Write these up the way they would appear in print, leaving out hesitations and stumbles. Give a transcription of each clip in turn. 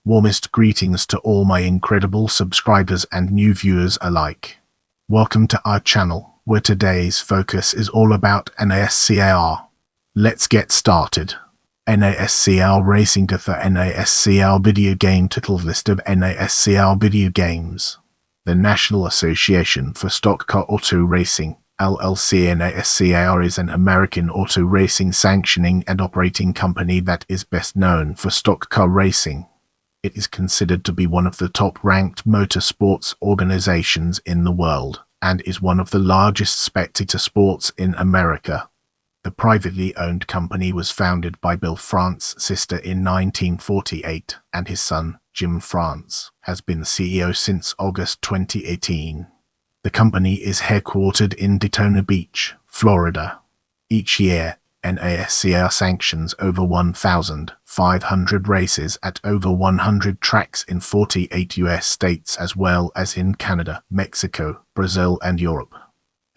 Warmest greetings to all my incredible subscribers and new viewers alike. Welcome to our channel, where today's focus is all about NASCAR. Let's get started. NASCAR Racing. The NASCAR video game title list of NASCAR video games. The National Association for Stock Car Auto Racing, LLC. NASCAR is an American auto racing sanctioning and operating company that is best known for stock car racing. It is considered to be one of the top-ranked motorsports organizations in the world, and is one of the largest spectator sports in America. The privately owned company was founded by Bill France's sister in 1948, and his son, Jim France, has been CEO since August 2018. The company is headquartered in Daytona Beach, Florida. Each year, NASCAR sanctions over 1,500 races at over 100 tracks in 48 U.S. states as well as in Canada, Mexico, Brazil and Europe.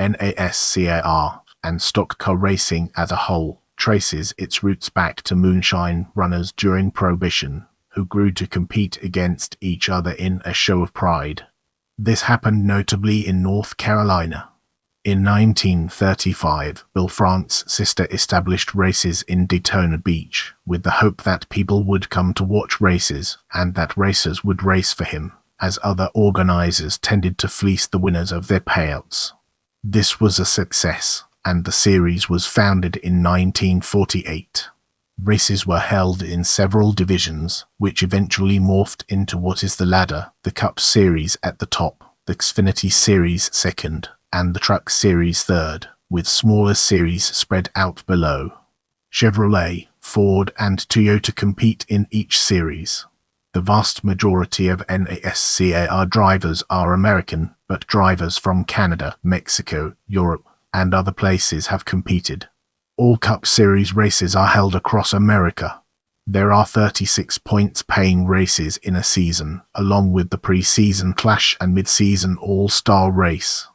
NASCAR, and stock car racing as a whole, traces its roots back to moonshine runners during Prohibition, who grew to compete against each other in a show of pride. This happened notably in North Carolina. In 1935, Bill France's sister established races in Daytona Beach, with the hope that people would come to watch races, and that racers would race for him, as other organizers tended to fleece the winners of their payouts. This was a success, and the series was founded in 1948. Races were held in several divisions, which eventually morphed into what is the ladder, the Cup Series at the top, the Xfinity Series second, and the Truck Series third, with smaller series spread out below. Chevrolet, Ford, and Toyota compete in each series. The vast majority of NASCAR drivers are American, but drivers from Canada, Mexico, Europe, and other places have competed. All Cup Series races are held across America. There are 36 points-paying races in a season, along with the pre-season Clash and mid-season All-Star race.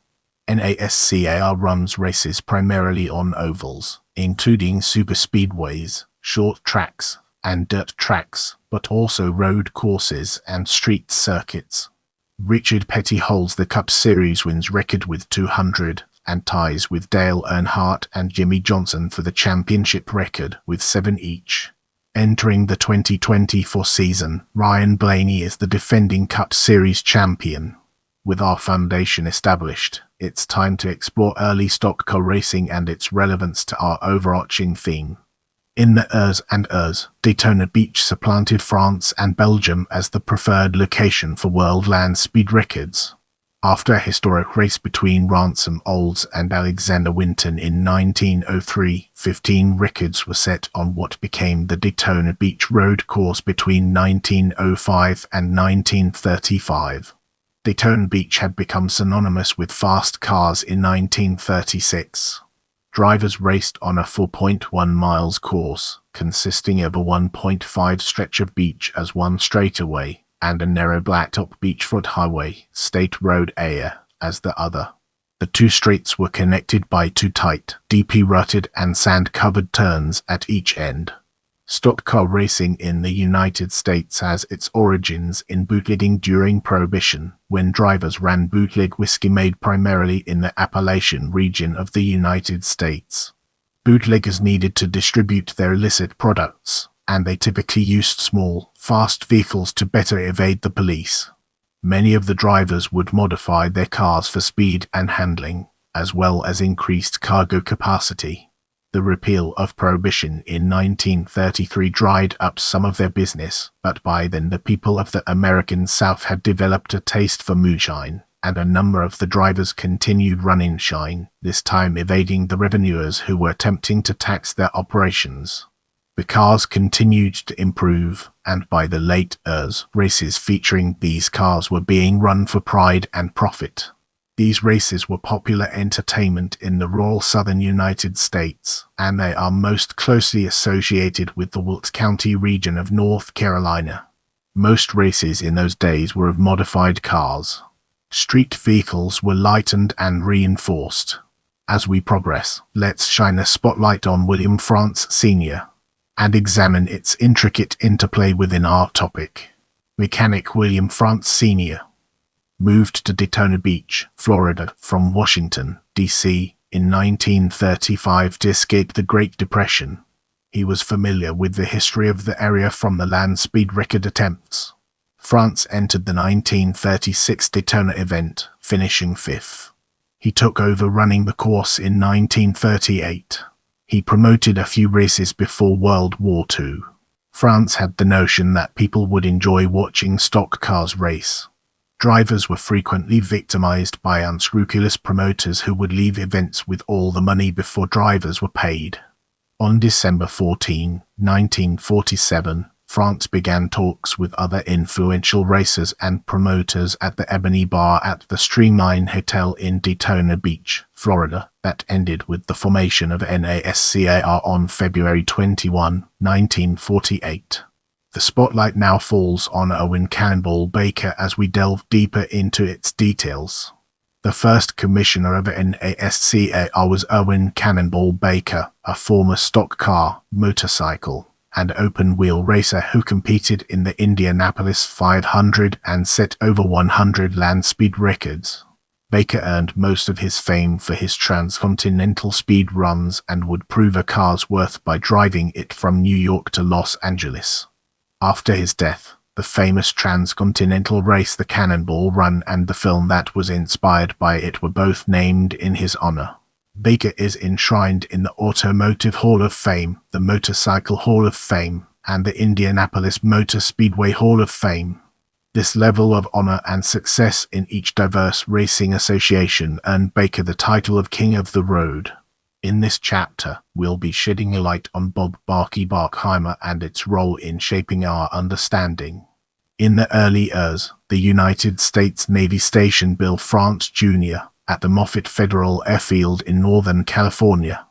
NASCAR runs races primarily on ovals, including superspeedways, short tracks, and dirt tracks, but also road courses and street circuits. Richard Petty holds the Cup Series wins record with 200, and ties with Dale Earnhardt and Jimmy Johnson for the championship record with 7 each. Entering the 2024 season, Ryan Blaney is the defending Cup Series champion. With our foundation established, it's time to explore early stock car racing and its relevance to our overarching theme. In the years and years, Daytona Beach supplanted France and Belgium as the preferred location for world land speed records. After a historic race between Ransom Olds and Alexander Winton in 1903, 15 records were set on what became the Daytona Beach road course between 1905 and 1935. Daytona Beach had become synonymous with fast cars in 1936. Drivers raced on a 4.1 miles course, consisting of a 1.5 stretch of beach as one straightaway, and a narrow blacktop beachfront highway, State Road area, as the other. The two straights were connected by two tight, deeply rutted and sand-covered turns at each end. Stock car racing in the United States has its origins in bootlegging during Prohibition, when drivers ran bootleg whiskey made primarily in the Appalachian region of the United States. Bootleggers needed to distribute their illicit products, and they typically used small, fast vehicles to better evade the police. Many of the drivers would modify their cars for speed and handling, as well as increased cargo capacity. The repeal of Prohibition in 1933 dried up some of their business, but by then the people of the American South had developed a taste for moonshine, and a number of the drivers continued running shine, this time evading the revenuers who were attempting to tax their operations. The cars continued to improve, and by the late years, races featuring these cars were being run for pride and profit. These races were popular entertainment in the rural southern United States, and they are most closely associated with the Wilkes County region of North Carolina. Most races in those days were of modified cars. Street vehicles were lightened and reinforced. As we progress, let's shine a spotlight on William France Sr. and examine its intricate interplay within our topic. Mechanic William France Sr. moved to Daytona Beach, Florida, from Washington, D.C., in 1935 to escape the Great Depression. He was familiar with the history of the area from the land speed record attempts. France entered the 1936 Daytona event, finishing fifth. He took over running the course in 1938. He promoted a few races before World War II. France had the notion that people would enjoy watching stock cars race. Drivers were frequently victimized by unscrupulous promoters who would leave events with all the money before drivers were paid. On December 14, 1947, France began talks with other influential racers and promoters at the Ebony Bar at the Streamline Hotel in Daytona Beach, Florida, that ended with the formation of NASCAR on February 21, 1948. The spotlight now falls on Owen Cannonball Baker as we delve deeper into its details. The first commissioner of NASCAR was Owen Cannonball Baker, a former stock car, motorcycle, and open-wheel racer who competed in the Indianapolis 500 and set over 100 land speed records. Baker earned most of his fame for his transcontinental speed runs and would prove a car's worth by driving it from New York to Los Angeles. After his death, the famous transcontinental race, the Cannonball Run, and the film that was inspired by it were both named in his honor. Baker is enshrined in the Automotive Hall of Fame, the Motorcycle Hall of Fame, and the Indianapolis Motor Speedway Hall of Fame. This level of honor and success in each diverse racing association earned Baker the title of King of the Road. In this chapter, we'll be shedding a light on Bob "Barky" Barkheimer and its role in shaping our understanding. In the early years, the United States Navy stationed Bill France Jr. at the Morphed Federal Airfield in Northern California.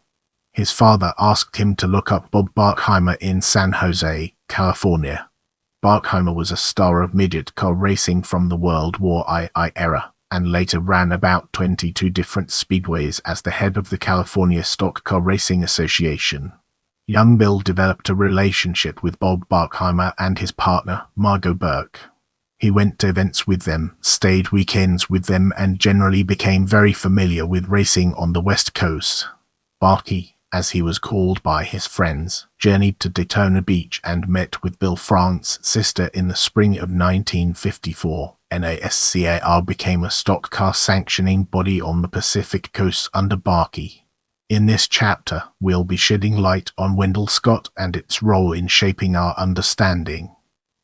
His father asked him to look up Bob Barkheimer in San Jose, California. Barkheimer was a star of midget car racing from the World War II era, and later ran about 22 different speedways as the head of the California Stock Car Racing Association. Young Bill developed a relationship with Bob Barkheimer and his partner, Margot Burke. He went to events with them, stayed weekends with them, and generally became very familiar with racing on the West Coast. Barky, as he was called by his friends, journeyed to Daytona Beach and met with Bill France's sister in the spring of 1954. NASCAR became a stock car sanctioning body on the Pacific Coast under Barky. In this chapter, we'll be shedding light on Wendell Scott and its role in shaping our understanding.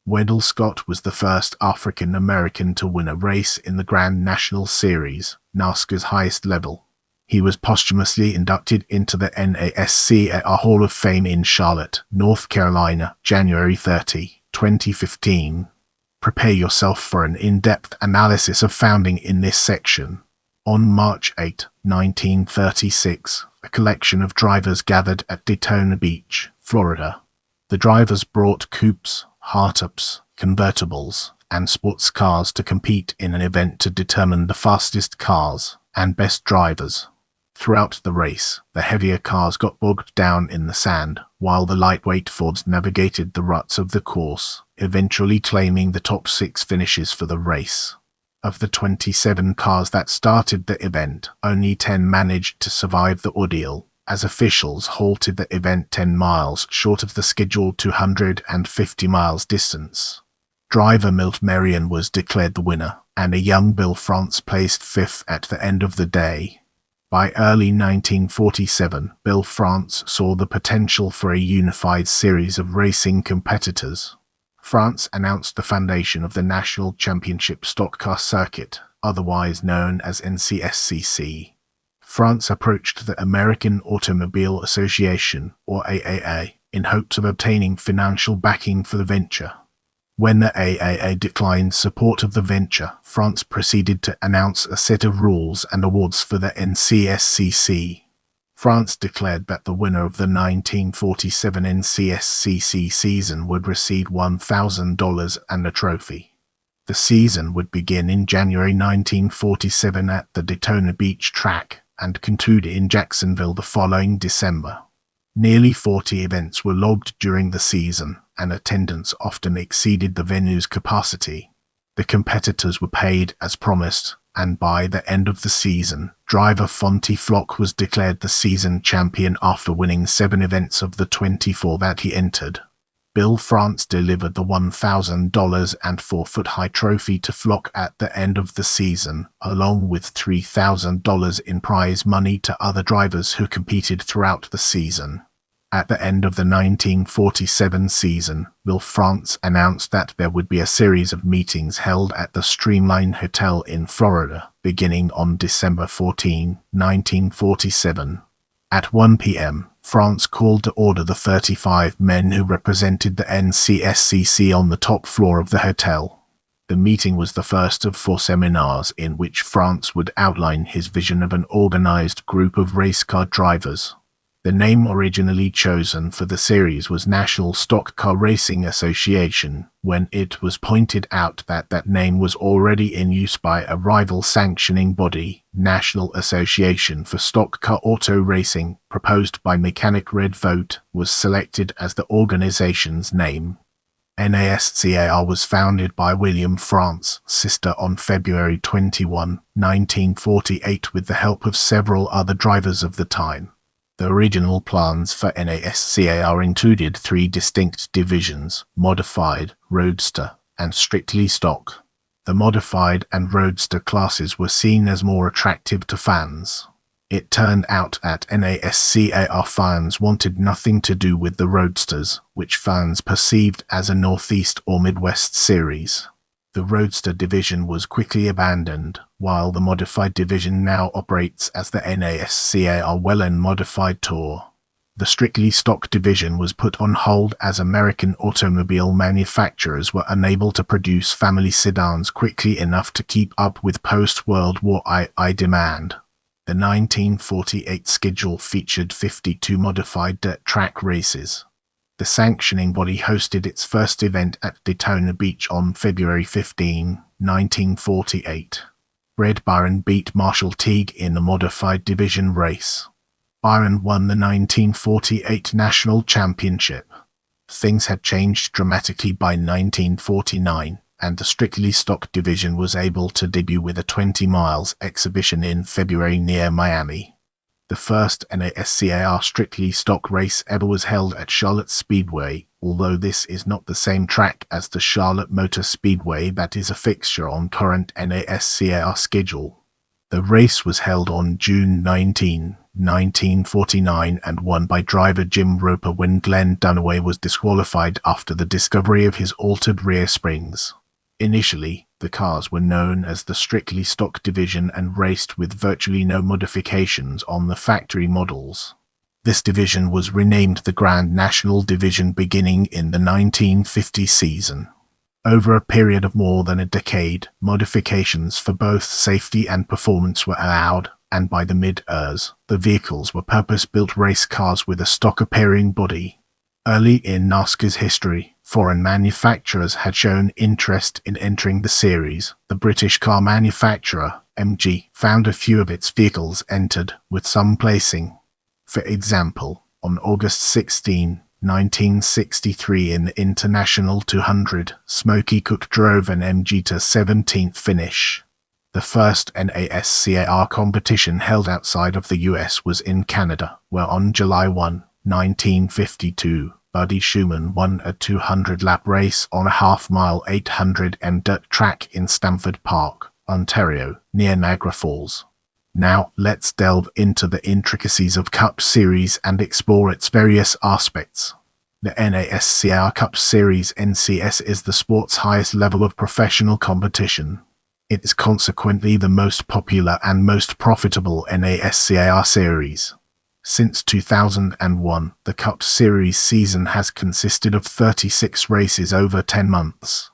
Wendell Scott was the first African American to win a race in the Grand National Series, NASCAR's highest level. He was posthumously inducted into the NASCAR Hall of Fame in Charlotte, North Carolina, January 30, 2015. Prepare yourself for an in-depth analysis of founding in this section. On March 8, 1936, a collection of drivers gathered at Daytona Beach, Florida. The drivers brought coupes, hardtops, convertibles, and sports cars to compete in an event to determine the fastest cars and best drivers. Throughout the race, the heavier cars got bogged down in the sand, while the lightweight Fords navigated the ruts of the course, eventually claiming the top 6 finishes for the race. Of the 27 cars that started the event, only 10 managed to survive the ordeal, as officials halted the event 10 miles short of the scheduled 250 miles distance. Driver Milt Marion was declared the winner, and a young Bill France placed 5th at the end of the day. By early 1947, Bill France saw the potential for a unified series of racing competitors. France announced the foundation of the National Championship Stock Car Circuit, otherwise known as NCSCC. France approached the American Automobile Association, or AAA, in hopes of obtaining financial backing for the venture. When the AAA declined support of the venture, France proceeded to announce a set of rules and awards for the NCSCC. France declared that the winner of the 1947 NCSCC season would receive $1,000 and a trophy. The season would begin in January 1947 at the Daytona Beach track and conclude in Jacksonville the following December. Nearly 40 events were logged during the season, and attendance often exceeded the venue's capacity. The competitors were paid as promised, and by the end of the season, driver Fonty Flock was declared the season champion after winning 7 events of the 24 that he entered. Bill France delivered the $1,000 and 4-foot-high trophy to Flock at the end of the season, along with $3,000 in prize money to other drivers who competed throughout the season. At the end of the 1947 season, Bill France announced that there would be a series of meetings held at the Streamline Hotel in Florida, beginning on December 14, 1947. At 1 p.m., France called to order the 35 men who represented the NCSCC on the top floor of the hotel. The meeting was the first of 4 seminars in which France would outline his vision of an organized group of race car drivers. The name originally chosen for the series was National Stock Car Racing Association, when it was pointed out that that name was already in use by a rival sanctioning body, National Association for Stock Car Auto Racing, proposed by Mechanic Red Vote, was selected as the organization's name. NASCAR was founded by William France, sister on February 21, 1948 with the help of several other drivers of the time. The original plans for NASCAR included 3 distinct divisions: Modified, Roadster, and Strictly Stock. The Modified and Roadster classes were seen as more attractive to fans. It turned out that NASCAR fans wanted nothing to do with the Roadsters, which fans perceived as a Northeast or Midwest series. The Roadster division was quickly abandoned, while the Modified division now operates as the NASCAR Well & Modified Tour. The Strictly Stock division was put on hold as American automobile manufacturers were unable to produce family sedans quickly enough to keep up with post-World War II demand. The 1948 schedule featured 52 modified dirt track races. The sanctioning body hosted its first event at Daytona Beach on February 15, 1948. Red Byron beat Marshall Teague in the modified division race. Byron won the 1948 national championship. Things had changed dramatically by 1949, and the Strictly Stock division was able to debut with a 20 miles exhibition in February near Miami. The first NASCAR Strictly Stock race ever was held at Charlotte Speedway, although this is not the same track as the Charlotte Motor Speedway that is a fixture on current NASCAR schedule. The race was held on June 19, 1949 and won by driver Jim Roper when Glenn Dunaway was disqualified after the discovery of his altered rear springs. Initially, the cars were known as the Strictly Stock division and raced with virtually no modifications on the factory models. This division was renamed the Grand National Division beginning in the 1950 season. Over a period of more than a decade, modifications for both safety and performance were allowed, and by the mid-years, the vehicles were purpose-built race cars with a stock-appearing body. Early in NASCAR's history, foreign manufacturers had shown interest in entering the series. The British car manufacturer, MG, found a few of its vehicles entered, with some placing. For example, on August 16, 1963 in the International 200, Smokey Cook drove an MG to 17th finish. The first NASCAR competition held outside of the US was in Canada, where on July 1, 1952, Buddy Schumann won a 200-lap race on a half-mile 800m dirt track in Stamford Park, Ontario, near Niagara Falls. Now, let's delve into the intricacies of Cup Series and explore its various aspects. The NASCAR Cup Series (NCS) is the sport's highest level of professional competition. It is consequently the most popular and most profitable NASCAR series. Since 2001, the Cup Series season has consisted of 36 races over 10 months.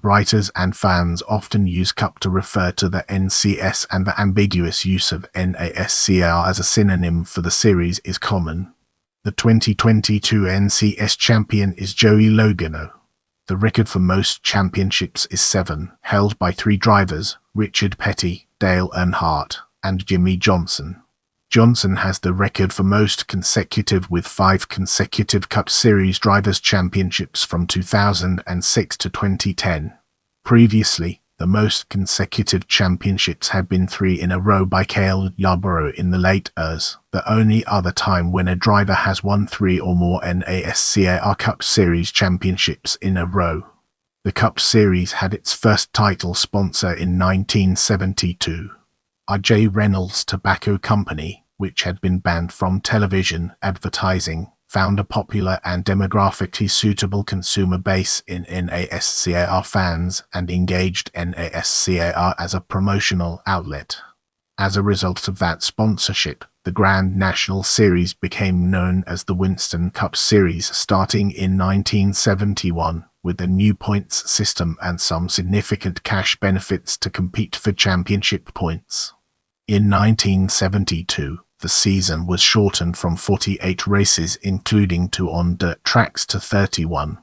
Writers and fans often use Cup to refer to the NCS, and the ambiguous use of NASCAR as a synonym for the series is common. The 2022 NCS champion is Joey Logano. The record for most championships is 7, held by 3 drivers, Richard Petty, Dale Earnhardt, and Jimmy Johnson. Johnson has the record for most consecutive with 5 consecutive Cup Series Drivers' Championships from 2006 to 2010. Previously, the most consecutive championships had been 3 in a row by Cale Yarborough in the late '80s, the only other time when a driver has won 3 or more NASCAR Cup Series championships in a row. The Cup Series had its first title sponsor in 1972. R.J. Reynolds Tobacco Company, which had been banned from television advertising, found a popular and demographically suitable consumer base in NASCAR fans and engaged NASCAR as a promotional outlet. As a result of that sponsorship, the Grand National Series became known as the Winston Cup Series starting in 1971, with a new points system and some significant cash benefits to compete for championship points. In 1972, the season was shortened from 48 races including 2 on dirt tracks to 31.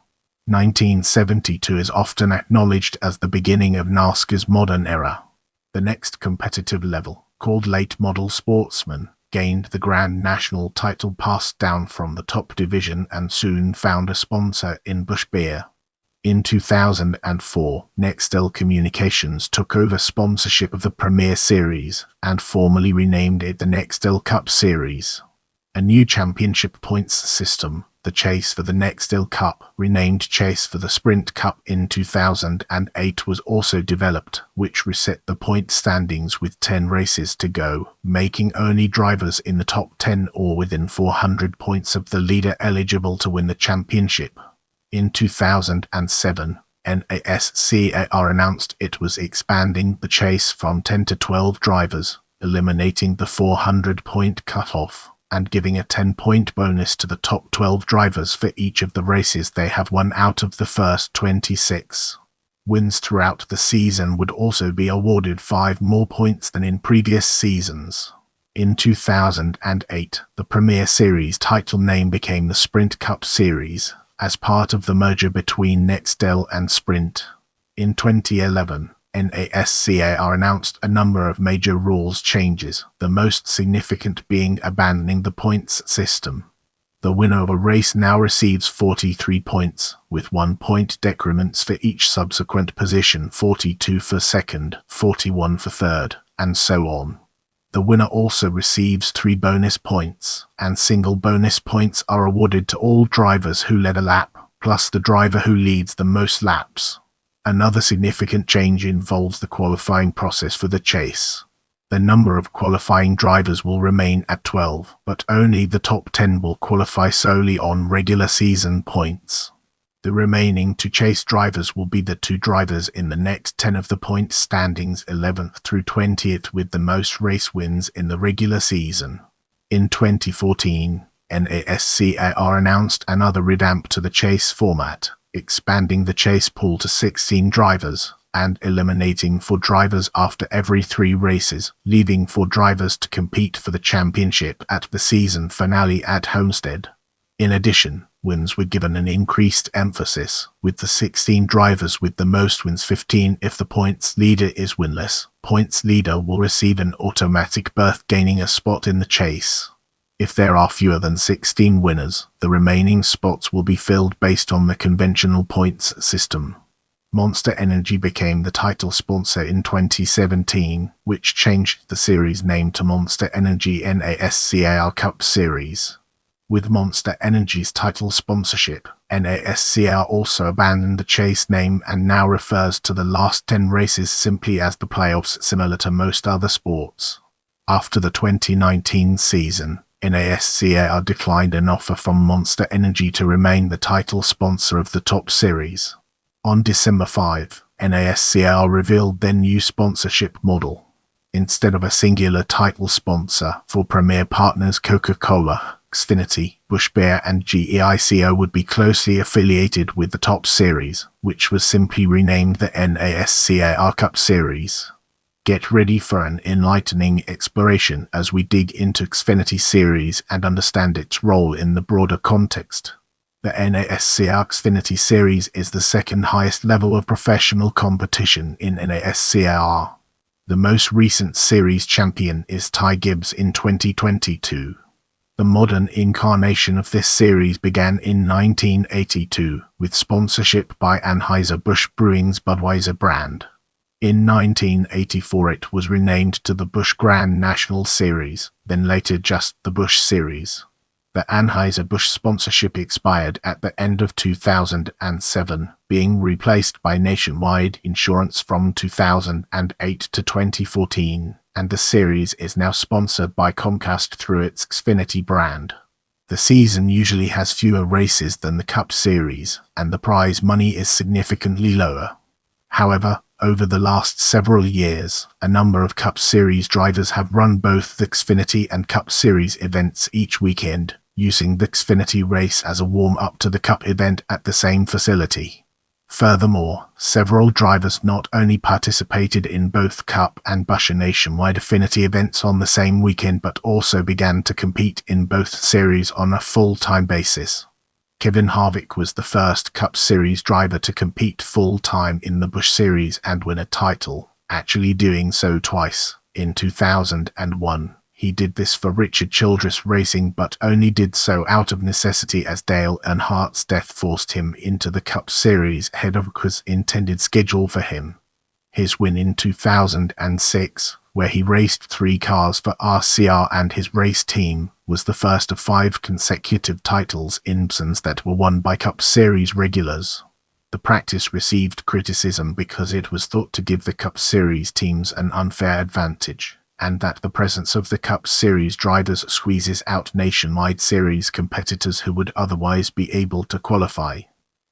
1972 is often acknowledged as the beginning of NASCAR's modern era. The next competitive level, called Late Model Sportsman, gained the Grand National title passed down from the top division and soon found a sponsor in Busch Beer. In 2004, Nextel Communications took over sponsorship of the Premier Series and formally renamed it the Nextel Cup Series. A new championship points system, the Chase for the Nextel Cup, renamed Chase for the Sprint Cup in 2008, was also developed, which reset the point standings with 10 races to go, making only drivers in the top 10 or within 400 points of the leader eligible to win the championship. In 2007, NASCAR announced it was expanding the chase from 10 to 12 drivers, eliminating the 400-point cutoff, and giving a 10-point bonus to the top 12 drivers for each of the races they have won out of the first 26. Wins throughout the season would also be awarded 5 more points than in previous seasons. In 2008, the Premier Series title name became the Sprint Cup Series, as part of the merger between Nextel and Sprint. In 2011, NASCAR announced a number of major rules changes, the most significant being abandoning the points system. The winner of a race now receives 43 points, with 1 point decrements for each subsequent position, 42 for second, 41 for third, and so on. The winner also receives 3 bonus points, and single bonus points are awarded to all drivers who led a lap, plus the driver who leads the most laps. Another significant change involves the qualifying process for the chase. The number of qualifying drivers will remain at 12, but only the top 10 will qualify solely on regular season points. The remaining 2 chase drivers will be the 2 drivers in the next 10 of the point standings, 11th through 20th, with the most race wins in the regular season. In 2014, NASCAR announced another revamp to the chase format, expanding the chase pool to 16 drivers, and eliminating 4 drivers after every 3 races, leaving 4 drivers to compete for the championship at the season finale at Homestead. In addition, wins were given an increased emphasis, with the 16 drivers with the most wins 15 if the points leader is winless. Points leader will receive an automatic berth, gaining a spot in the chase. If there are fewer than 16 winners, the remaining spots will be filled based on the conventional points system. Monster Energy became the title sponsor in 2017, which changed the series name to Monster Energy NASCAR Cup Series. With Monster Energy's title sponsorship, NASCAR also abandoned the chase name and now refers to the last 10 races simply as the playoffs, similar to most other sports. After the 2019 season, NASCAR declined an offer from Monster Energy to remain the title sponsor of the top series. On December 5, NASCAR revealed their new sponsorship model. Instead of a singular title sponsor for premier partners Coca-Cola, Xfinity, Busch Beer and GEICO would be closely affiliated with the top series, which was simply renamed the NASCAR Cup Series. Get ready for an enlightening exploration as we dig into Xfinity Series and understand its role in the broader context. The NASCAR Xfinity Series is the second highest level of professional competition in NASCAR. The most recent series champion is Ty Gibbs in 2022. The modern incarnation of this series began in 1982 with sponsorship by Anheuser-Busch Brewing's Budweiser brand. In 1984 it was renamed to the Busch Grand National Series, then later just the Busch Series. The Anheuser-Busch sponsorship expired at the end of 2007, being replaced by Nationwide Insurance from 2008 to 2014, and the series is now sponsored by Comcast through its Xfinity brand. The season usually has fewer races than the Cup Series, and the prize money is significantly lower. However, over the last several years, a number of Cup Series drivers have run both the Xfinity and Cup Series events each weekend, using the Xfinity race as a warm-up to the Cup event at the same facility. Furthermore, several drivers not only participated in both Cup and Busch Nationwide Affinity events on the same weekend but also began to compete in both series on a full-time basis. Kevin Harvick was the first Cup Series driver to compete full-time in the Busch Series and win a title, actually doing so twice. In 2001, he did this for Richard Childress Racing but only did so out of necessity as Dale Earnhardt's death forced him into the Cup Series ahead of Cu's intended schedule for him. His win in 2006, where he raced 3 cars for RCR and his race team, was the first of 5 consecutive titles in seasons that were won by Cup Series regulars. The practice received criticism because it was thought to give the Cup Series teams an unfair advantage, and that the presence of the Cup Series drivers squeezes out Nationwide Series competitors who would otherwise be able to qualify.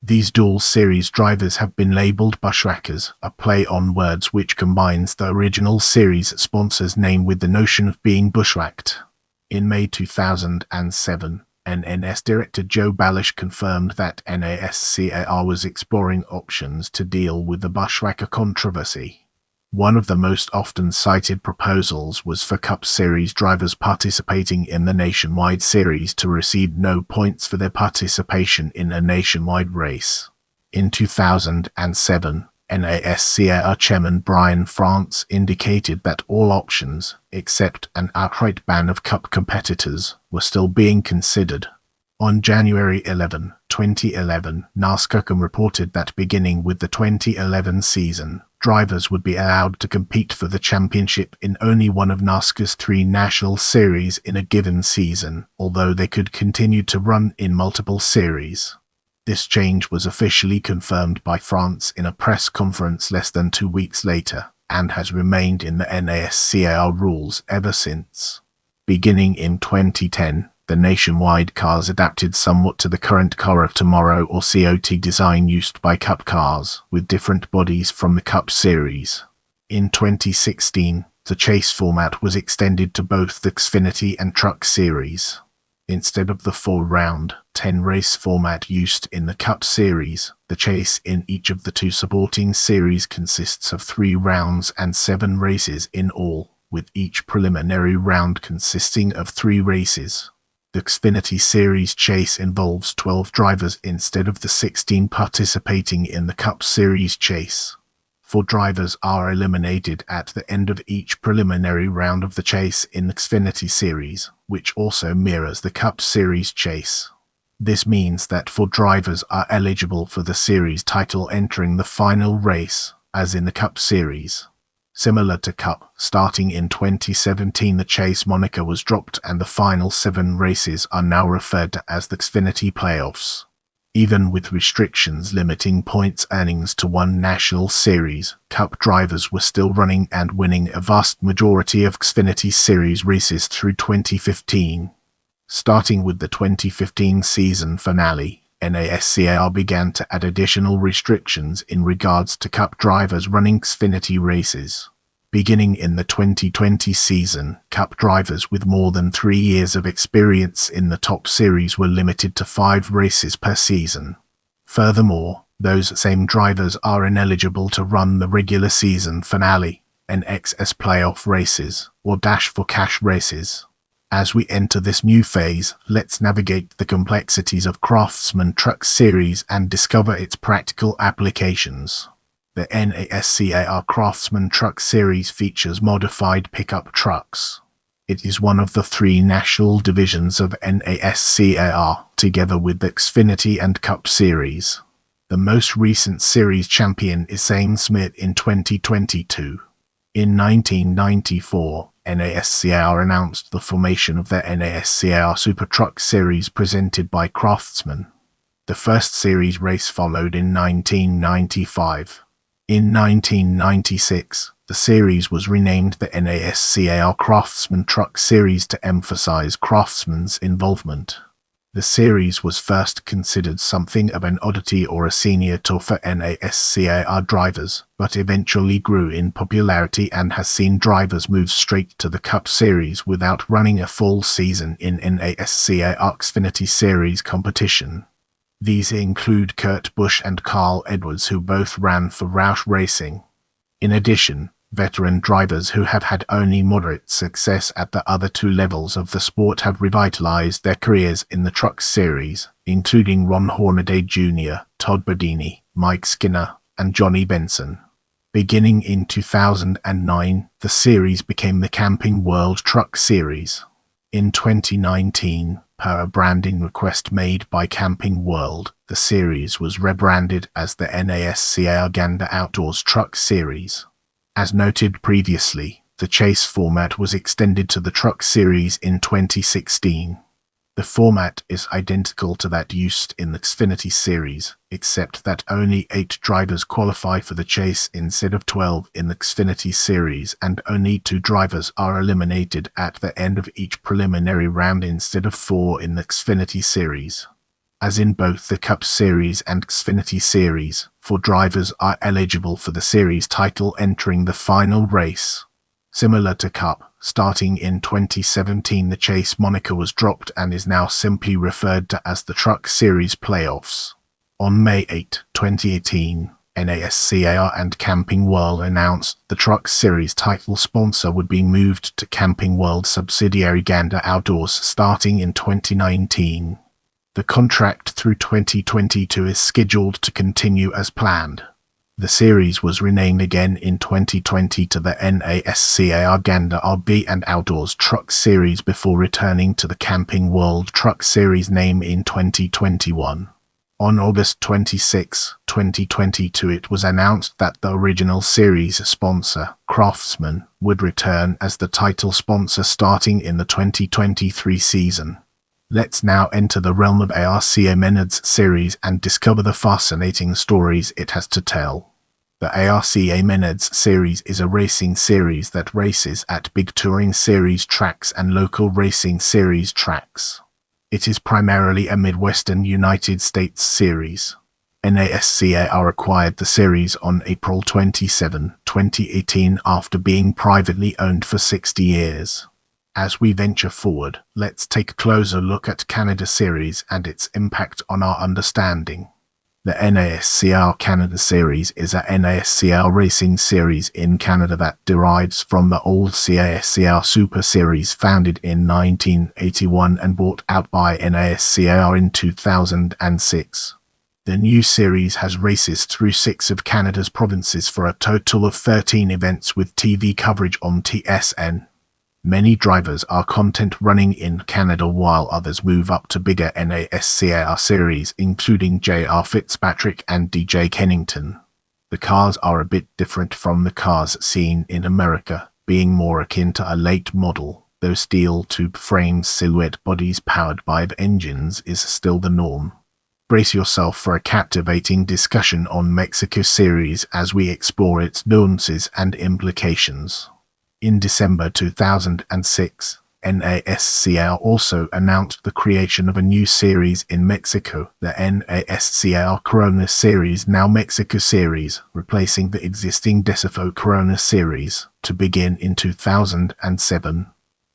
These dual series drivers have been labeled bushwhackers, a play on words which combines the original series sponsor's name with the notion of being bushwhacked. In May 2007, NNS Director Joe Balish confirmed that NASCAR was exploring options to deal with the bushwhacker controversy. One of the most often cited proposals was for Cup Series drivers participating in the Nationwide Series to receive no points for their participation in a nationwide race. In 2007, NASCAR Chairman Brian France indicated that all options, except an outright ban of Cup competitors, were still being considered. On January 11, 2011, NASCAR reported that beginning with the 2011 season, drivers would be allowed to compete for the championship in only one of NASCAR's 3 national series in a given season, although they could continue to run in multiple series. This change was officially confirmed by France in a press conference less than 2 weeks later, and has remained in the NASCAR rules ever since. Beginning in 2010, the Nationwide cars adapted somewhat to the current Car of Tomorrow or COT design used by Cup cars, with different bodies from the Cup Series. In 2016, the chase format was extended to both the Xfinity and Truck Series. Instead of the 4-round, 10-race format used in the Cup Series, the chase in each of the 2 supporting series consists of 3 rounds and 7 races in all, with each preliminary round consisting of 3 races. The Xfinity Series chase involves 12 drivers instead of the 16 participating in the Cup Series chase. 4 drivers are eliminated at the end of each preliminary round of the chase in the Xfinity Series, which also mirrors the Cup Series chase. This means that 4 drivers are eligible for the series title entering the final race, as in the Cup Series. Similar to Cup, starting in 2017 the chase moniker was dropped and the final 7 races are now referred to as the Xfinity Playoffs. Even with restrictions limiting points earnings to 1 national series, Cup drivers were still running and winning a vast majority of Xfinity Series races through 2015. Starting with the 2015 season finale, NASCAR began to add additional restrictions in regards to Cup drivers running Xfinity races. Beginning in the 2020 season, Cup drivers with more than 3 years of experience in the top series were limited to 5 races per season. Furthermore, those same drivers are ineligible to run the regular season finale, NXS playoff races, or Dash for Cash races. As we enter this new phase, let's navigate the complexities of Craftsman Truck Series and discover its practical applications. The NASCAR Craftsman Truck Series features modified pickup trucks. It is one of the three national divisions of NASCAR, together with the Xfinity and Cup Series. The most recent series champion is Zane Smith in 2022. In 1994, NASCAR announced the formation of the NASCAR Super Truck Series presented by Craftsman. The first series race followed in 1995. In 1996, the series was renamed the NASCAR Craftsman Truck Series to emphasize Craftsman's involvement. The series was first considered something of an oddity or a senior tour for NASCAR drivers, but eventually grew in popularity and has seen drivers move straight to the Cup Series without running a full season in NASCAR Xfinity Series competition. These include Kurt Busch and Carl Edwards, who both ran for Roush Racing. In addition, veteran drivers who have had only moderate success at the other two levels of the sport have revitalized their careers in the Truck Series, including Ron Hornaday Jr., Todd Bodini, Mike Skinner, and Johnny Benson. Beginning in 2009, the series became the Camping World Truck Series. In 2019, per a branding request made by Camping World, the series was rebranded as the NASCAR Gander Outdoors Truck Series. As noted previously, the chase format was extended to the Truck Series in 2016. The format is identical to that used in the Xfinity Series, except that only 8 drivers qualify for the chase instead of 12 in the Xfinity Series, and only 2 drivers are eliminated at the end of each preliminary round instead of 4 in the Xfinity Series. As in both the Cup Series and Xfinity Series, 4 drivers are eligible for the series title entering the final race. Similar to Cup, starting in 2017 the chase moniker was dropped and is now simply referred to as the Truck Series Playoffs. On May 8, 2018, NASCAR and Camping World announced the Truck Series title sponsor would be moved to Camping World subsidiary Gander Outdoors starting in 2019. The contract through 2022 is scheduled to continue as planned. The series was renamed again in 2020 to the NASCAR Gander RV and Outdoors Truck Series before returning to the Camping World Truck Series name in 2021. On August 26, 2022, it was announced that the original series sponsor, Craftsman, would return as the title sponsor starting in the 2023 season. Let's now enter the realm of ARCA Menards series and discover the fascinating stories it has to tell. The ARCA Menards series is a racing series that races at big touring series tracks and local racing series tracks. It is primarily a Midwestern United States series. NASCAR acquired the series on April 27, 2018 after being privately owned for 60 years. As we venture forward, let's take a closer look at Canada Series and its impact on our understanding. The NASCAR Canada Series is a NASCAR racing series in Canada that derives from the old CASCR Super Series founded in 1981 and bought out by NASCAR in 2006. The new series has races through 6 of Canada's provinces for a total of 13 events with TV coverage on TSN. Many drivers are content running in Canada while others move up to bigger NASCAR series, including J.R. Fitzpatrick and DJ Kennington. The cars are a bit different from the cars seen in America, being more akin to a late model, though steel tube framed silhouette bodies powered by engines is still the norm. Brace yourself for a captivating discussion on Mexico Series as we explore its nuances and implications. In December 2006, NASCAR also announced the creation of a new series in Mexico, the NASCAR Corona Series, now Mexico Series, replacing the existing Desafo Corona Series, to begin in 2007.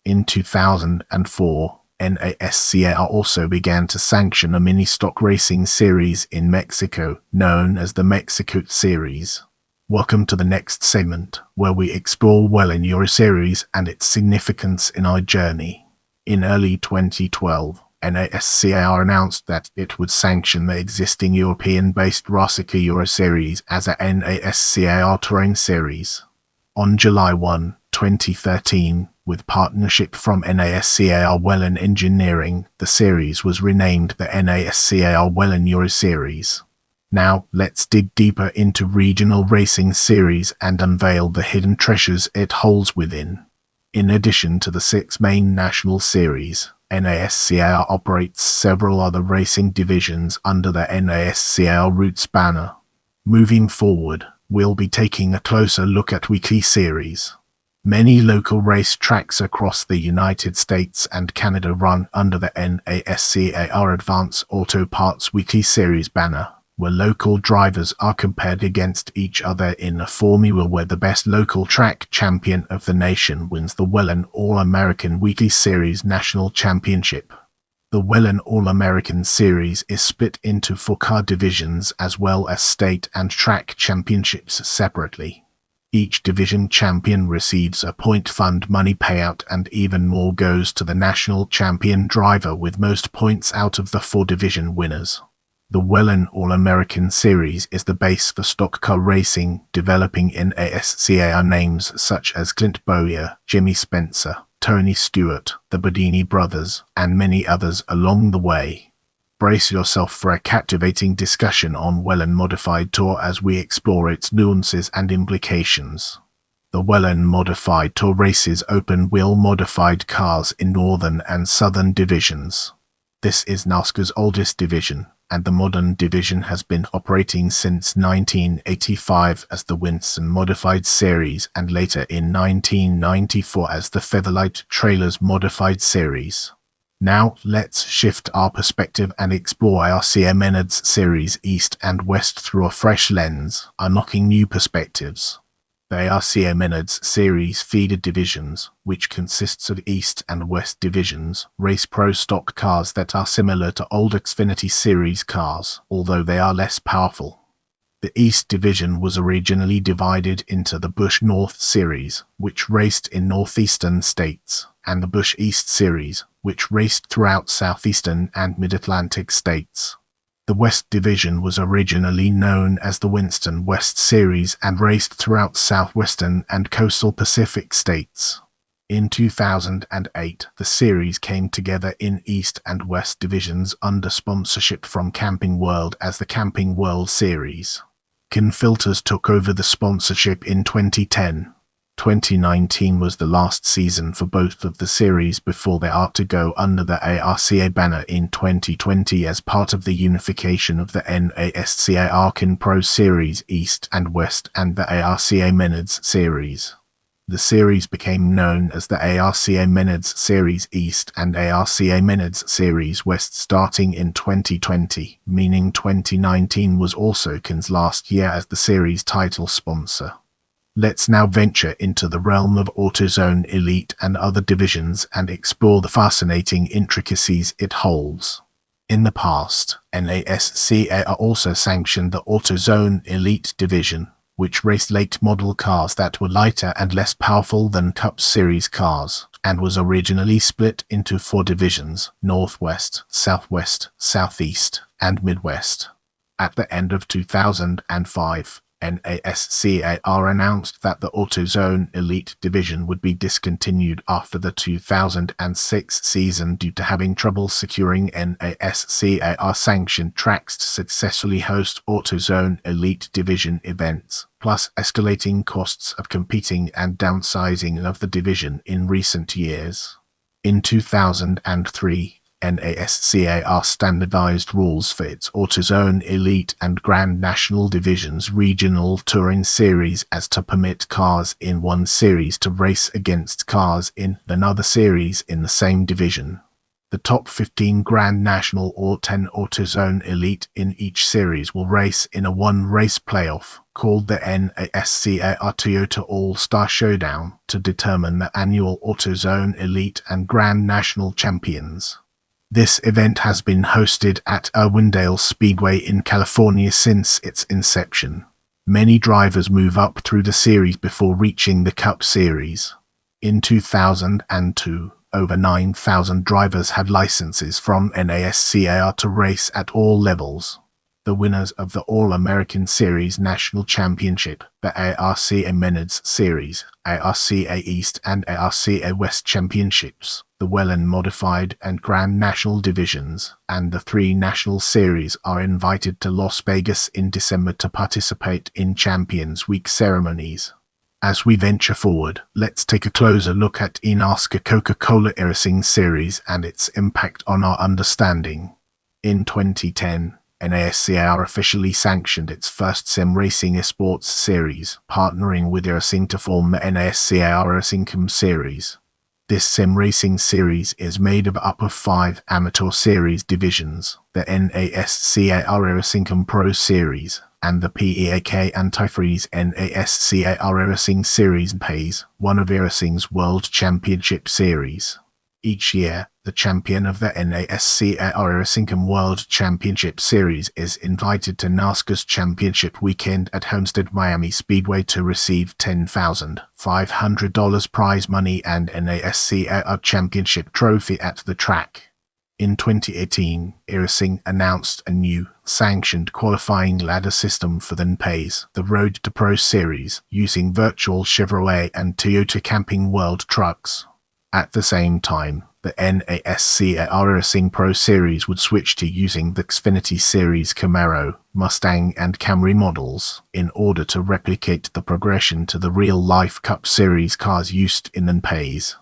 In 2004, NASCAR also began to sanction a mini-stock racing series in Mexico, known as the Mexico Series. Welcome to the next segment, where we explore Well in Your Series and its significance in our journey. In early 2012, NASCAR announced that it would sanction the existing European-based NASCAR Euro Series as a NASCAR Touring Series. On July 1, 2013, with partnership from NASCAR Wellen Engineering, the series was renamed the NASCAR Wellen Euro Series. Now, let's dig deeper into regional racing series and unveil the hidden treasures it holds within. In addition to the 6 main national series, NASCAR operates several other racing divisions under the NASCAR Roots banner. Moving forward, we'll be taking a closer look at weekly series. Many local race tracks across the United States and Canada run under the NASCAR Advance Auto Parts Weekly Series banner, where local drivers are compared against each other in a formula where the best local track champion of the nation wins the Wellen All-American Weekly Series National Championship. The Wellen All-American Series is split into 4 car divisions as well as state and track championships separately. Each division champion receives a point fund money payout, and even more goes to the national champion driver with most points out of the 4 division winners. The Wellen All-American Series is the base for stock car racing, developing NASCAR names such as Clint Bowyer, Jimmy Spencer, Tony Stewart, the Bodini brothers, and many others along the way. Brace yourself for a captivating discussion on Wellen Modified Tour as we explore its nuances and implications. The Wellen Modified Tour races open-wheel modified cars in northern and southern divisions. This is NASCAR's oldest division, and the modern division has been operating since 1985 as the Winston Modified Series and later in 1994 as the Featherlight Trailers Modified Series. Now, let's shift our perspective and explore ARCA Menards Series East and West through a fresh lens, unlocking new perspectives. The ARCA Menards Series feeder divisions, which consists of East and West divisions, race pro stock cars that are similar to old Xfinity Series cars, although they are less powerful. The East Division was originally divided into the Busch North Series, which raced in northeastern states, and the Busch East Series, which raced throughout southeastern and mid-Atlantic states. The West Division was originally known as the Winston West Series and raced throughout southwestern and coastal Pacific states. In 2008, the series came together in East and West divisions under sponsorship from Camping World as the Camping World Series. Kinfilters took over the sponsorship in 2010. 2019 was the last season for both of the series before they are to go under the ARCA banner in 2020 as part of the unification of the NASCAR KinPro Series East and West and the ARCA Menards Series. The series became known as the ARCA Menards Series East and ARCA Menards Series West starting in 2020, meaning 2019 was also Kin's last year as the series title sponsor. Let's now venture into the realm of AutoZone Elite and other divisions and explore the fascinating intricacies it holds. In the past, NASCAR also sanctioned the AutoZone Elite division, which raced late model cars that were lighter and less powerful than Cup Series cars, and was originally split into 4 divisions: Northwest, Southwest, Southeast, and Midwest. At the end of 2005, NASCAR announced that the AutoZone Elite division would be discontinued after the 2006 season due to having trouble securing NASCAR-sanctioned tracks to successfully host AutoZone Elite division events, plus escalating costs of competing and downsizing of the division in recent years. In 2003, NASCAR standardized rules for its AutoZone Elite and Grand National Divisions regional touring series as to permit cars in one series to race against cars in another series in the same division. The top 15 Grand National or 10 AutoZone Elite in each series will race in a one-race playoff, called the NASCAR Toyota All-Star Showdown, to determine the annual AutoZone Elite and Grand National champions. This event has been hosted at Irwindale Speedway in California since its inception. Many drivers move up through the series before reaching the Cup Series. In 2002, over 9,000 drivers had licenses from NASCAR to race at all levels. The winners of the All-American Series National Championship, the ARCA Menards Series, ARCA East and ARCA West Championships, the Welland Modified and Grand National Divisions, and the 3 National Series are invited to Las Vegas in December to participate in Champions Week ceremonies. As we venture forward, let's take a closer look at NASCAR Coca-Cola Racing Series and its impact on our understanding. In 2010, NASCAR officially sanctioned its first sim racing esports series, partnering with Racing to form the NASCAR Racing Series. This sim racing series is made up of 5 amateur series divisions, the NASCAR Racing Pro Series, and the PEAK Antifreeze NASCAR Racing Series PAYS, one of Racing's World Championship Series. Each year, the champion of the NASCAR Racing World Championship Series is invited to NASCAR's championship weekend at Homestead Miami Speedway to receive $10,500 prize money and NASCAR championship trophy at the track. In 2018, Racing announced a new, sanctioned qualifying ladder system for the PAYS, the Road to Pro Series, using virtual Chevrolet and Toyota Camping World trucks. At the same time, the NASCAR Racing Pro Series would switch to using the Xfinity Series Camaro, Mustang and Camry models, in order to replicate the progression to the real-life Cup Series cars used in the PAYS.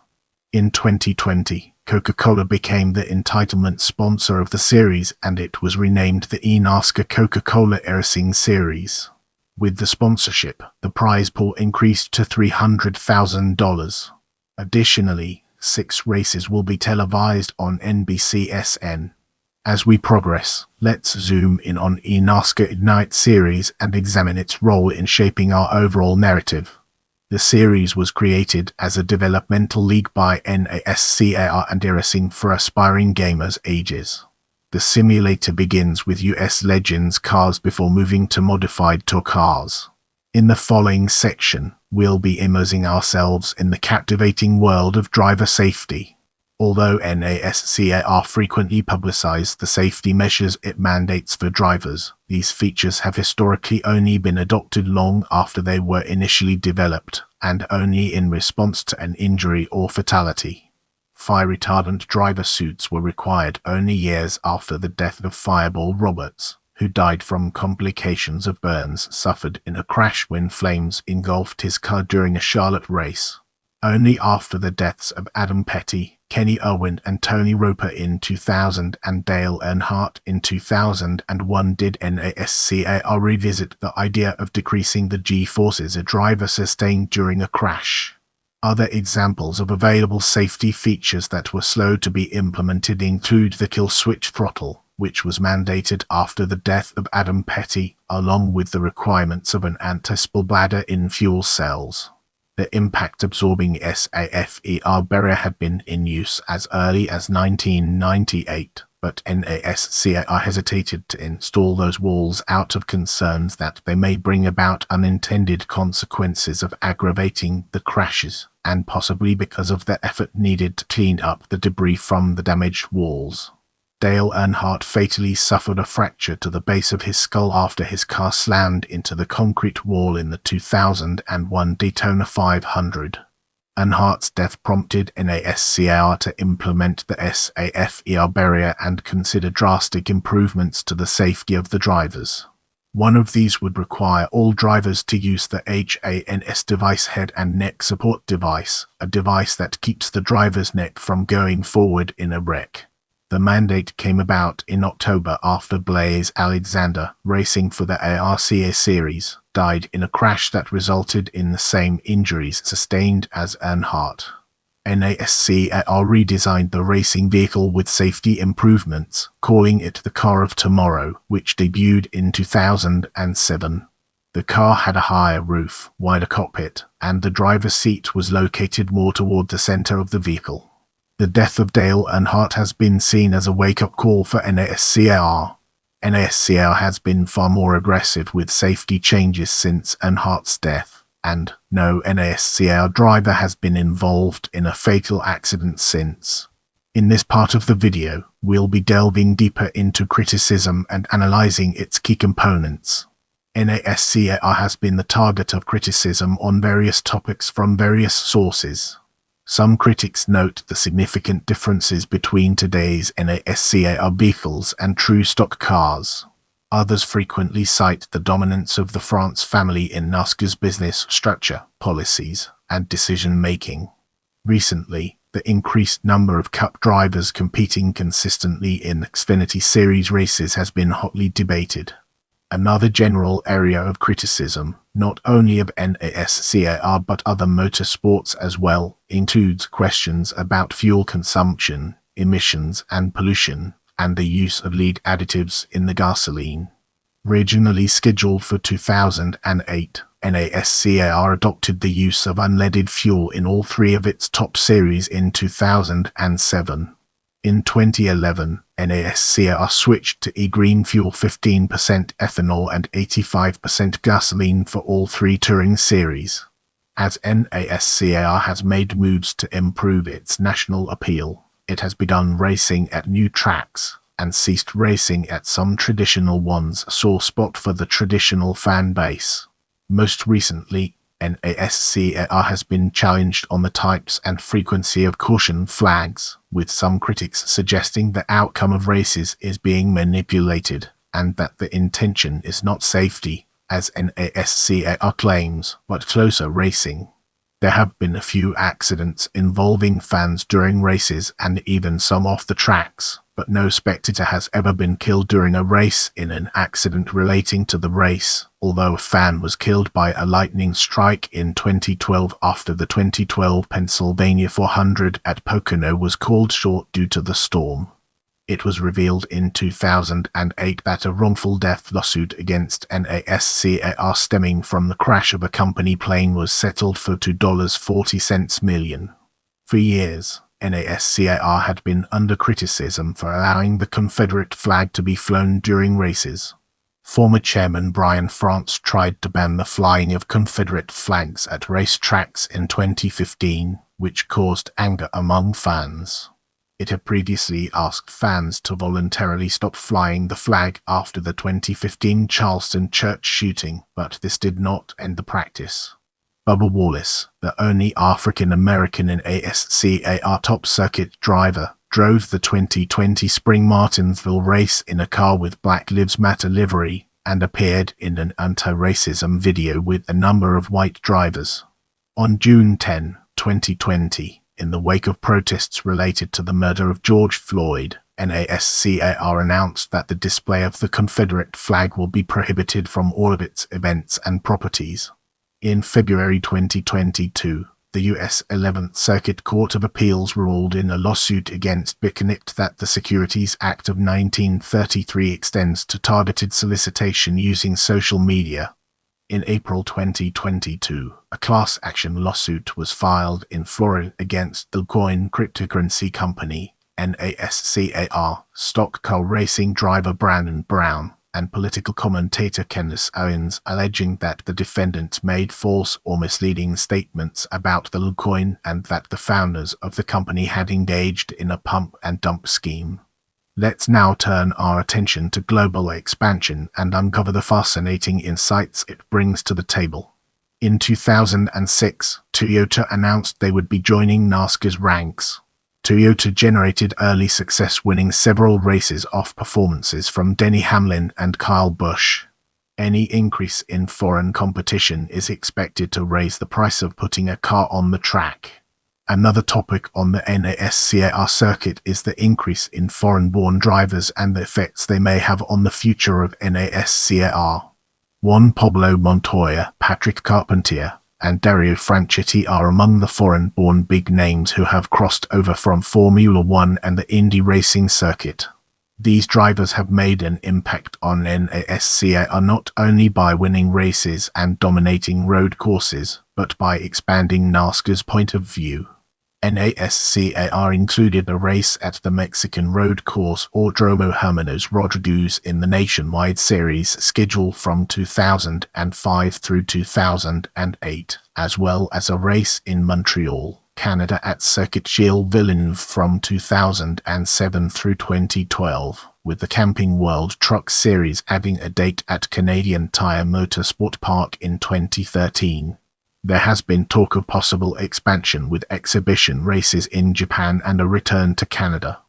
In 2020, Coca-Cola became the entitlement sponsor of the series and it was renamed the NASCAR Coca-Cola Racing Series. With the sponsorship, the prize pool increased to $300,000. Additionally, 6 races will be televised on NBCSN. As we progress, let's zoom in on NASCAR Ignite Series and examine its role in shaping our overall narrative. The series was created as a developmental league by NASCAR and Racing for aspiring gamers ages. The simulator begins with US Legends cars before moving to modified tour cars. In the following section, we'll be immersing ourselves in the captivating world of driver safety. Although NASCAR frequently publicizes the safety measures it mandates for drivers, these features have historically only been adopted long after they were initially developed, and only in response to an injury or fatality. Fire retardant driver suits were required only years after the death of Fireball Roberts, who died from complications of burns suffered in a crash when flames engulfed his car during a Charlotte race. Only after the deaths of Adam Petty, Kenny Irwin and Tony Roper in 2000 and Dale Earnhardt in 2001 did NASCAR revisit the idea of decreasing the G-forces a driver sustained during a crash. Other examples of available safety features that were slow to be implemented include the kill switch throttle, which was mandated after the death of Adam Petty, along with the requirements of an anti-spill bladder in fuel cells. The impact-absorbing SAFER barrier had been in use as early as 1998, but NASCAR hesitated to install those walls out of concerns that they may bring about unintended consequences of aggravating the crashes, and possibly because of the effort needed to clean up the debris from the damaged walls. Dale Earnhardt fatally suffered a fracture to the base of his skull after his car slammed into the concrete wall in the 2001 Daytona 500. Earnhardt's death prompted NASCAR to implement the SAFER barrier and consider drastic improvements to the safety of the drivers. One of these would require all drivers to use the HANS device head and neck support device, a device that keeps the driver's neck from going forward in a wreck. The mandate came about in October after Blaze Alexander, racing for the ARCA Series, died in a crash that resulted in the same injuries sustained as Earnhardt. NASCAR redesigned the racing vehicle with safety improvements, calling it the Car of Tomorrow, which debuted in 2007. The car had a higher roof, wider cockpit, and the driver's seat was located more toward the center of the vehicle. The death of Dale Earnhardt has been seen as a wake-up call for NASCAR. NASCAR has been far more aggressive with safety changes since Earnhardt's death, and no NASCAR driver has been involved in a fatal accident since. In this part of the video, we'll be delving deeper into criticism and analyzing its key components. NASCAR has been the target of criticism on various topics from various sources. Some critics note the significant differences between today's NASCAR vehicles and true stock cars. Others frequently cite the dominance of the France family in NASCAR's business structure, policies, and decision-making. Recently, the increased number of Cup drivers competing consistently in Xfinity Series races has been hotly debated. Another general area of criticism, not only of NASCAR but other motorsports as well, includes questions about fuel consumption, emissions and pollution, and the use of lead additives in the gasoline. Originally scheduled for 2008, NASCAR adopted the use of unleaded fuel in all three of its top series in 2007. In 2011, NASCAR switched to e-green fuel, 15% ethanol and 85% gasoline for all three touring series. As NASCAR has made moves to improve its national appeal, it has begun racing at new tracks and ceased racing at some traditional ones, a sore spot for the traditional fan base. Most recently, NASCAR has been challenged on the types and frequency of caution flags, with some critics suggesting the outcome of races is being manipulated and that the intention is not safety, as NASCAR claims, but closer racing. There have been a few accidents involving fans during races and even some off the tracks, but no spectator has ever been killed during a race in an accident relating to the race, although a fan was killed by a lightning strike in 2012 after the 2012 Pennsylvania 400 at Pocono was called short due to the storm. It was revealed in 2008 that a wrongful death lawsuit against NASCAR stemming from the crash of a company plane was settled for $2.40 million. For years, NASCAR had been under criticism for allowing the Confederate flag to be flown during races. Former chairman Brian France tried to ban the flying of Confederate flags at racetracks in 2015, which caused anger among fans. It had previously asked fans to voluntarily stop flying the flag after the 2015 Charleston church shooting, but this did not end the practice. Bubba Wallace, the only African-American NASCAR top circuit driver, drove the 2020 Spring Martinsville race in a car with Black Lives Matter livery and appeared in an anti-racism video with a number of white drivers. On June 10, 2020, in the wake of protests related to the murder of George Floyd, NASCAR announced that the display of the Confederate flag will be prohibited from all of its events and properties. In February 2022, the U.S. 11th Circuit Court of Appeals ruled in a lawsuit against Bicknett that the Securities Act of 1933 extends to targeted solicitation using social media. In April 2022, a class action lawsuit was filed in Florida against the coin cryptocurrency company, NASCAR, stock car racing driver Brandon Brown, and political commentator Candace Owens, alleging that the defendant made false or misleading statements about the coin and that the founders of the company had engaged in a pump and dump scheme. Let's now turn our attention to global expansion and uncover the fascinating insights it brings to the table. In 2006, Toyota announced they would be joining NASCAR's ranks. Toyota generated early success, winning several races off performances from Denny Hamlin and Kyle Busch. Any increase in foreign competition is expected to raise the price of putting a car on the track. Another topic on the NASCAR circuit is the increase in foreign-born drivers and the effects they may have on the future of NASCAR. Juan Pablo Montoya, Patrick Carpentier, and Dario Franchitti are among the foreign-born big names who have crossed over from Formula One and the Indy racing circuit. These drivers have made an impact on NASCAR not only by winning races and dominating road courses, but by expanding NASCAR's point of view. NASCAR included a race at the Mexican road course Autódromo Hermanos Rodriguez in the nationwide series schedule from 2005 through 2008, as well as a race in Montreal, Canada at Circuit Gilles Villeneuve from 2007 through 2012, with the Camping World Truck Series adding a date at Canadian Tire Motorsport Park in 2013. There has been talk of possible expansion with exhibition races in Japan and a return to Canada.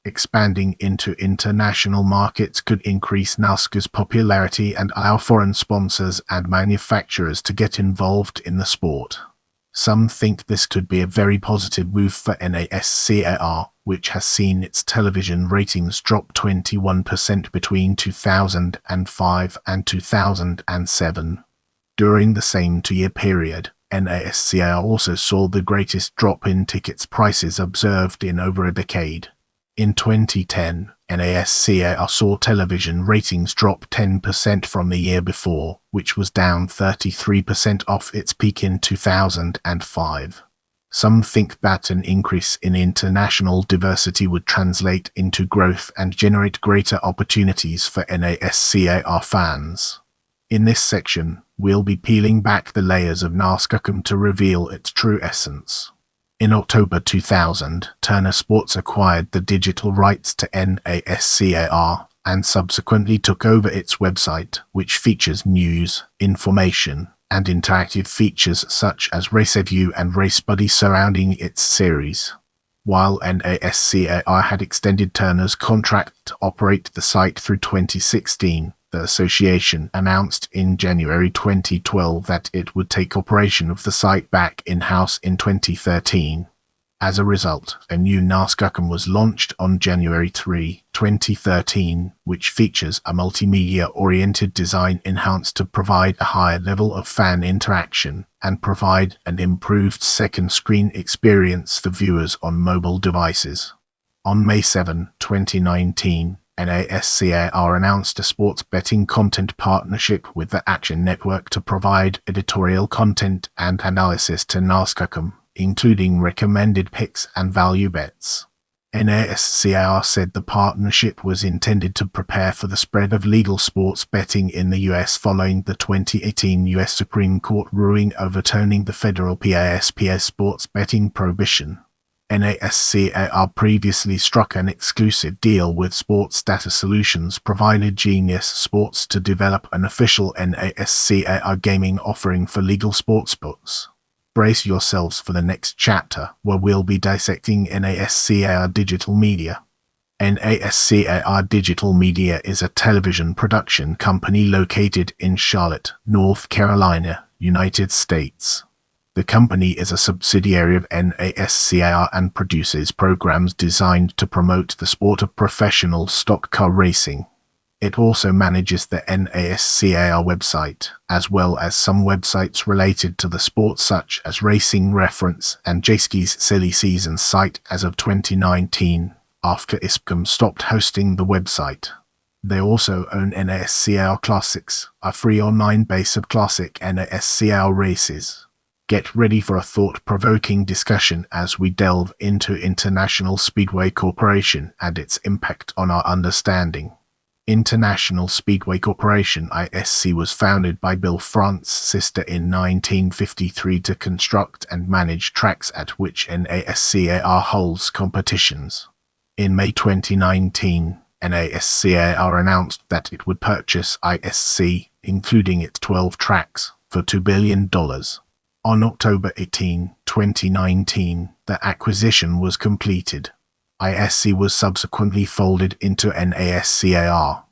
Expanding into international markets could increase NASCAR's popularity and allow foreign sponsors and manufacturers to get involved in the sport. Some think this could be a very positive move for NASCAR, which has seen its television ratings drop 21% between 2005 and 2007. During the same two-year period, NASCAR also saw the greatest drop in tickets prices observed in over a decade. In 2010, NASCAR saw television ratings drop 10% from the year before, which was down 33% off its peak in 2005. Some think that an increase in international diversity would translate into growth and generate greater opportunities for NASCAR fans. In this section, we'll be peeling back the layers of NASCAR to reveal its true essence. In October 2000, Turner Sports acquired the digital rights to NASCAR and subsequently took over its website, which features news, information, and interactive features such as Race Review and Race Buddy surrounding its series. While NASCAR had extended Turner's contract to operate the site through 2016, the association announced in January 2012 that it would take operation of the site back in-house in 2013. As a result, a new NASCAR was launched on January 3, 2013, which features a multimedia-oriented design enhanced to provide a higher level of fan interaction and provide an improved second screen experience for viewers on mobile devices. On May 7, 2019, NASCAR announced a sports betting content partnership with the Action Network to provide editorial content and analysis to NASCAR, including recommended picks and value bets. NASCAR said the partnership was intended to prepare for the spread of legal sports betting in the U.S. following the 2018 U.S. Supreme Court ruling overturning the federal PASPA sports betting prohibition. NASCAR previously struck an exclusive deal with sports data solutions provider Genius Sports to develop an official NASCAR gaming offering for legal sportsbooks. Brace yourselves for the next chapter, where we'll be dissecting NASCAR Digital Media. NASCAR Digital Media is a television production company located in Charlotte, North Carolina, United States. The company is a subsidiary of NASCAR and produces programs designed to promote the sport of professional stock car racing. It also manages the NASCAR website, as well as some websites related to the sport such as Racing Reference and JSki's Silly Season site as of 2019, after ISPCOM stopped hosting the website. They also own NASCAR Classics, a free online base of classic NASCAR races. Get ready for a thought-provoking discussion as we delve into International Speedway Corporation and its impact on our understanding. International Speedway Corporation (ISC) was founded by Bill France's sister in 1953 to construct and manage tracks at which NASCAR holds competitions. In May 2019, NASCAR announced that it would purchase ISC, including its 12 tracks, for $2 billion. On October 18, 2019, the acquisition was completed. ISC was subsequently folded into NASCAR.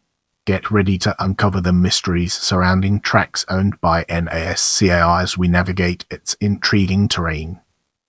Get ready to uncover the mysteries surrounding tracks owned by NASCAR as we navigate its intriguing terrain.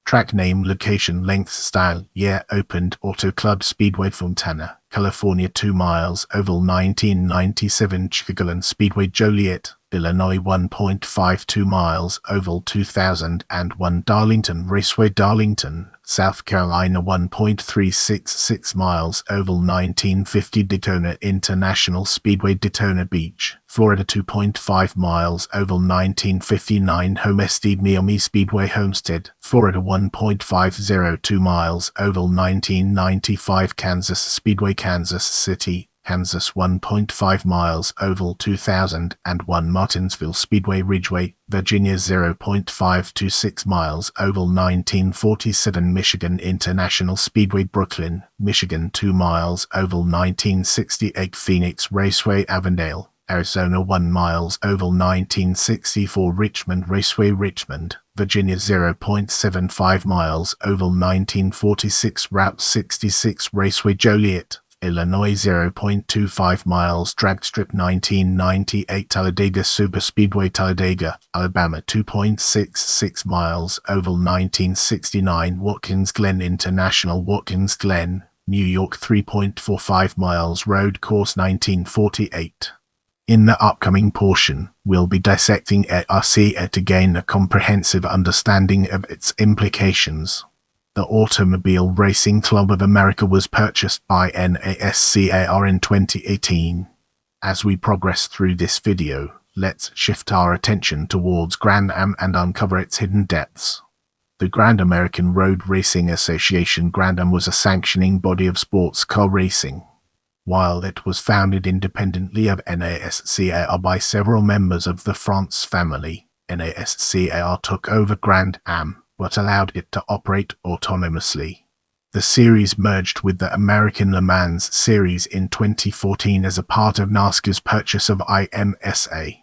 Track name, location, length, style, year. Opened Auto Club Speedway, Fontana, California. 2 miles, oval. 1997 Chicagoland Speedway, Joliet, Illinois. 1.52 miles, oval. 2001 Darlington Raceway, Darlington, South Carolina 1.366 miles, oval 1950 Daytona International Speedway, Daytona Beach, Florida 2.5 miles, oval 1959 Homestead Miami Speedway, Homestead, Florida 1.502 miles, oval 1995 Kansas Speedway, Kansas City, Kansas 1.5 miles, oval 2001 Martinsville Speedway, Ridgeway, Virginia 0.526 miles, oval 1947 Michigan International Speedway, Brooklyn, Michigan 2 miles, oval 1968 Phoenix Raceway, Avondale, Arizona 1 miles, oval 1964 Richmond Raceway, Richmond, Virginia 0.75 miles, oval 1946 Route 66 Raceway, Joliet, Illinois 0.25 miles, drag strip 1998 Talladega Superspeedway, Talladega, Alabama 2.66 miles, oval 1969 Watkins Glen International, Watkins Glen, New York 3.45 miles, road course 1948. In the upcoming portion, we'll be dissecting NASCAR to gain a comprehensive understanding of its implications. The Automobile Racing Club of America was purchased by NASCAR in 2018. As we progress through this video, let's shift our attention towards Grand Am and uncover its hidden depths. The Grand American Road Racing Association, Grand Am, was a sanctioning body of sports car racing. While it was founded independently of NASCAR by several members of the France family, NASCAR took over Grand Am, but allowed it to operate autonomously. The series merged with the American Le Mans Series in 2014 as a part of NASCAR's purchase of IMSA.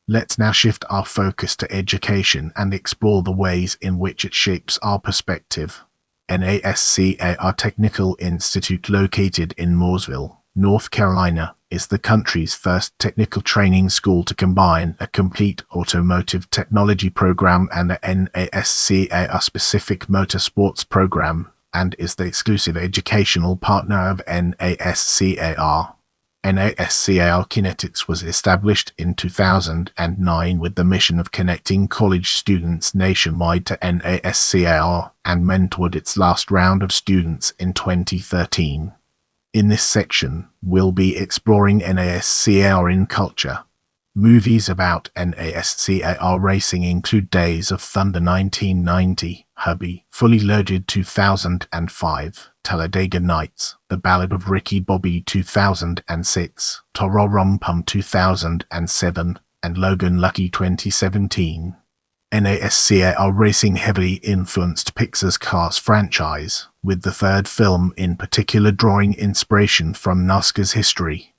Let's now shift our focus to education and explore the ways in which it shapes our perspective. NASCAR Technical Institute, located in Mooresville, North Carolina, is the country's first technical training school to combine a complete automotive technology program and a NASCAR-specific motorsports program, and is the exclusive educational partner of NASCAR. NASCAR Kinetics was established in 2009 with the mission of connecting college students nationwide to NASCAR, and mentored its last round of students in 2013. In this section, we'll be exploring NASCAR in culture. Movies about NASCAR racing include Days of Thunder 1990, Hubby, Fully Loaded 2005, Talladega Nights, The Ballad of Ricky Bobby 2006, Toro Rompum 2007, and Logan Lucky 2017. NASCAR Racing heavily influenced Pixar's Cars franchise, with the third film in particular drawing inspiration from NASCAR's history.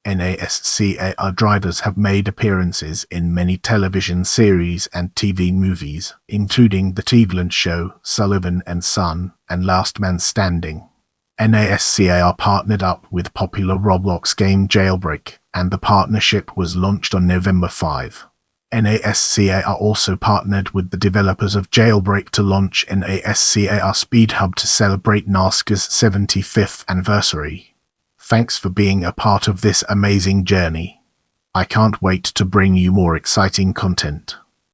NASCAR drivers have made appearances in many television series and TV movies, including The Cleveland Show, Sullivan and Son, and Last Man Standing. NASCAR partnered up with popular Roblox game Jailbreak, and the partnership was launched on November 5. NASCAR also partnered with the developers of Jailbreak to launch NASCAR Speed Hub to celebrate NASCAR's 75th anniversary. Thanks for being a part of this amazing journey. I can't wait to bring you more exciting content.